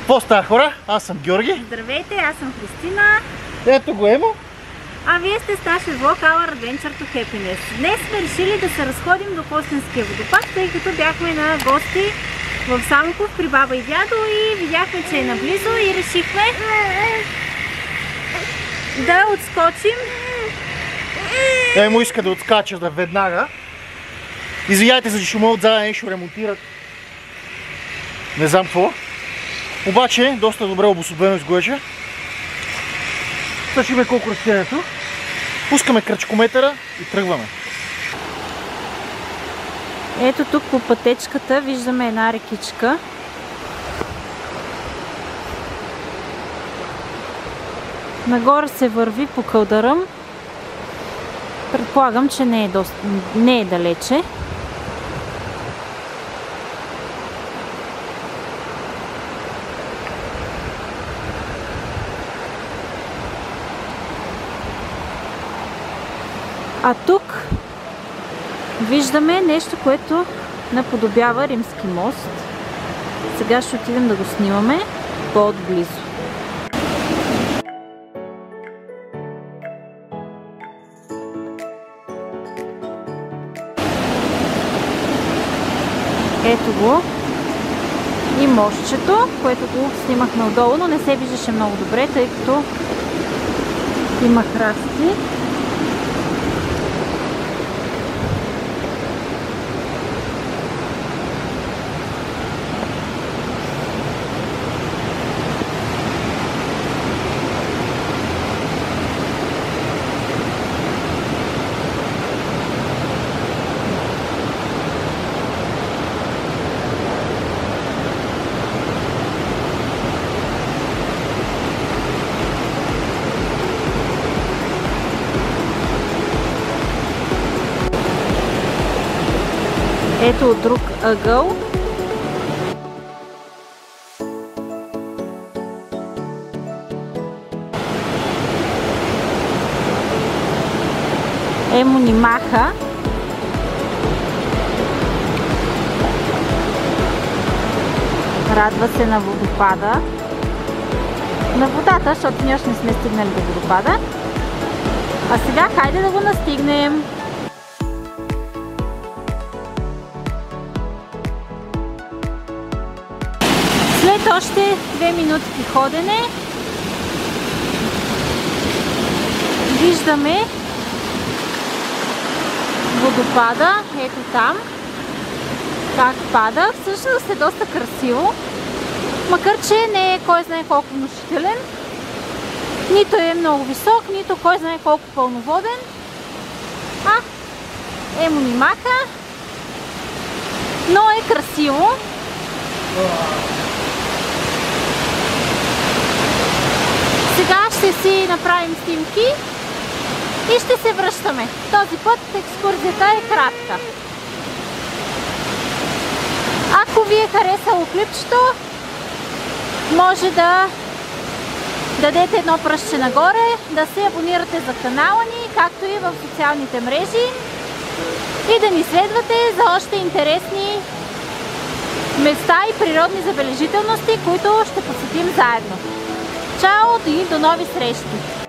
Какво става, хора? Аз съм Георги. Здравейте, аз съм Христина. Ето го Емо. А вие сте с нашия влог Our Adventure to Happiness. Днес сме решили да се разходим до Костенския водопад, тъй като бяхме на гости в Самоков при баба и дядо и видяхме, че е наблизо и решихме да отскочим. Емо иска да отскача веднага. Извиняйте за шума отзад, нещо ремонтират. Не знам какво. Обаче доста добре обособено изглежда. Тъчиме колко разстоянието. Пускаме крачкометъра и тръгваме. Ето тук по пътечката виждаме една рекичка. Нагоре се върви по кълдъръм. Предполагам, че не е далече. А тук виждаме нещо, което наподобява римски мост. Сега ще отидем да го снимаме по-отблизо. Ето го. И мостчето, което го снимахме отдолу, но не се виждаше много добре, тъй като има храсти. Ето от друг ъгъл. Емо ни маха. Радва се на водопада. На водата, защото ние още не сме стигнали до водопада. А сега хайде да го настигнем. След още 2 минутки ходене виждаме водопада, ето там, как пада. Всъщност е доста красиво, макар че не е кой знае колко внушителен, нито е много висок, нито кой знае колко пълноводен. Емо ни маха, но е красиво. Сега ще си направим снимки и ще се връщаме. Този път екскурзията е кратка. Ако ви е харесало клипчето, може да дадете едно пръстче нагоре, да се абонирате за канала ни, както и в социалните мрежи и да ни следвате за още интересни места и природни забележителности, които ще посетим заедно. Чао и до нови срещи!